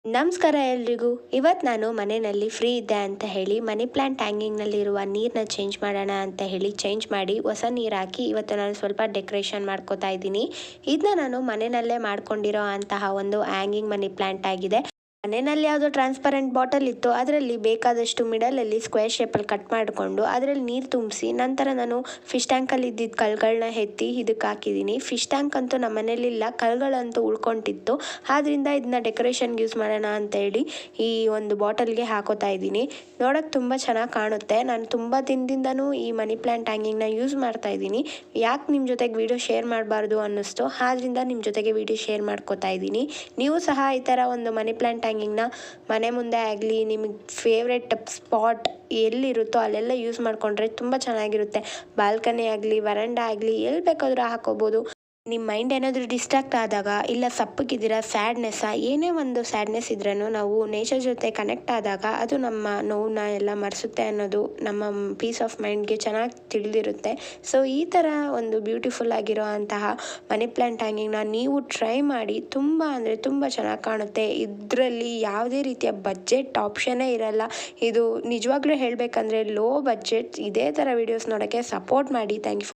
ನಮಸ್ಕಾರ ಎಲ್ರಿಗೂ. ಇವತ್ತು ನಾನು ಮನೆಯಲ್ಲಿ ಫ್ರೀ ಇದ್ದೆ ಅಂತ ಹೇಳಿ ಮನಿ ಪ್ಲಾಂಟ್ ಹ್ಯಾಂಗಿಂಗ್ನಲ್ಲಿರುವ ನೀರನ್ನ ಚೇಂಜ್ ಮಾಡೋಣ ಅಂತ ಹೇಳಿ ಚೇಂಜ್ ಮಾಡಿ ಹೊಸ ನೀರು ಹಾಕಿ ಇವತ್ತು ನಾನು ಸ್ವಲ್ಪ ಡೆಕೋರೇಷನ್ ಮಾಡ್ಕೋತಾ ಇದ್ದೀನಿ. ಇದನ್ನ ನಾನು ಮನೆಯಲ್ಲೇ ಮಾಡ್ಕೊಂಡಿರೋ ಅಂತಹ ಒಂದು ಹ್ಯಾಂಗಿಂಗ್ ಮನಿ ಪ್ಲಾಂಟ್ ಆಗಿದೆ. ಮನೆಯಲ್ಲಿ ಯಾವುದೋ ಟ್ರಾನ್ಸ್ಪರೆಂಟ್ ಬಾಟಲ್ ಇತ್ತು, ಅದರಲ್ಲಿ ಬೇಕಾದಷ್ಟು ಮಿಡಲಲ್ಲಿ ಸ್ಕ್ವೇರ್ ಶೇಪಲ್ಲಿ ಕಟ್ ಮಾಡಿಕೊಂಡು ಅದರಲ್ಲಿ ನೀರು ತುಂಬಿಸಿ ನಂತರ ನಾನು ಫಿಶ್ ಟ್ಯಾಂಕಲ್ಲಿ ಇದ್ದಿದ್ದ ಕಲ್ಗಳನ್ನ ಎತ್ತಿ ಇದಕ್ಕೆ ಹಾಕಿದ್ದೀನಿ. ಫಿಶ್ ಟ್ಯಾಂಕ್ ಅಂತೂ ನಮ್ಮ ಮನೇಲಿಲ್ಲ, ಕಲ್ಗಳಂತೂ ಉಳ್ಕೊಂಡಿತ್ತು. ಆದ್ದರಿಂದ ಇದನ್ನ ಡೆಕೋರೇಷನ್ಗೆ ಯೂಸ್ ಮಾಡೋಣ ಅಂತ ಹೇಳಿ ಈ ಒಂದು ಬಾಟಲ್ಗೆ ಹಾಕೋತಾ ಇದ್ದೀನಿ. ನೋಡೋಕ್ಕೆ ತುಂಬ ಚೆನ್ನಾಗಿ ಕಾಣುತ್ತೆ. ನಾನು ತುಂಬ ದಿನದಿಂದನೂ ಈ ಮನಿ ಪ್ಲ್ಯಾಂಟ್ ಹ್ಯಾಂಗಿಂಗ್ನ ಯೂಸ್ ಮಾಡ್ತಾ ಇದ್ದೀನಿ. ಯಾಕೆ ನಿಮ್ಮ ಜೊತೆಗೆ ವಿಡಿಯೋ ಶೇರ್ ಮಾಡಬಾರ್ದು ಅನ್ನಿಸ್ತು, ಆದ್ದರಿಂದ ನಿಮ್ಮ ಜೊತೆಗೆ ವಿಡಿಯೋ ಶೇರ್ ಮಾಡ್ಕೋತಾ ಇದ್ದೀನಿ. ನೀವು ಸಹ ಈ ಥರ ಒಂದು ಮನಿ ಪ್ಲ್ಯಾಂಟ್ ಹ್ಯಾಂಗಿಂಗ್ನ ಮನೆ ಮುಂದೆ ಆಗಲಿ, ನಿಮಗೆ ಫೇವ್ರೆಟ್ ಸ್ಪಾಟ್ ಎಲ್ಲಿರುತ್ತೋ ಅಲ್ಲೆಲ್ಲ ಯೂಸ್ ಮಾಡಿಕೊಂಡ್ರೆ ತುಂಬ ಚೆನ್ನಾಗಿರುತ್ತೆ. ಬಾಲ್ಕನಿ ಆಗಲಿ, ವರಂಡಾ ಆಗಲಿ, ಎಲ್ಲಿ ಬೇಕಾದರೂ ಹಾಕೋಬೋದು. ನಿಮ್ಮ ಮೈಂಡ್ ಏನಾದರೂ ಡಿಸ್ಟ್ರಾಕ್ಟ್ ಆದಾಗ, ಇಲ್ಲ ಸಪ್ಪಗಿದ್ದೀರಾ, ಸ್ಯಾಡ್ನೆಸ್ಸಾ, ಏನೇ ಒಂದು ಸ್ಯಾಡ್ನೆಸ್ ಇದ್ರೂ ನಾವು ನೇಚರ್ ಜೊತೆ ಕನೆಕ್ಟ್ ಆದಾಗ ಅದು ನಮ್ಮ ನೋವನ್ನ ಎಲ್ಲ ಮರೆಸುತ್ತೆ ಅನ್ನೋದು ನಮ್ಮ ಪೀಸ್ ಆಫ್ ಮೈಂಡ್ಗೆ ಚೆನ್ನಾಗಿ ತಿಳಿದಿರುತ್ತೆ. ಸೊ ಈ ಥರ ಒಂದು ಬ್ಯೂಟಿಫುಲ್ ಆಗಿರೋ ಅಂತಹ ಮನಿ ಪ್ಲ್ಯಾಂಟ್ ಹ್ಯಾಂಗಿಂಗ್ನ ನೀವು ಟ್ರೈ ಮಾಡಿ. ತುಂಬ ಅಂದರೆ ತುಂಬ ಚೆನ್ನಾಗಿ ಕಾಣುತ್ತೆ. ಇದರಲ್ಲಿ ಯಾವುದೇ ರೀತಿಯ ಬಜೆಟ್ ಆಪ್ಷನ್ನೇ ಇರಲ್ಲ. ಇದು ನಿಜವಾಗ್ಲೂ ಹೇಳಬೇಕಂದ್ರೆ ಲೋ ಬಜೆಟ್. ಇದೇ ಥರ ವೀಡಿಯೋಸ್ ನೋಡೋಕ್ಕೆ ಸಪೋರ್ಟ್ ಮಾಡಿ. Thank you.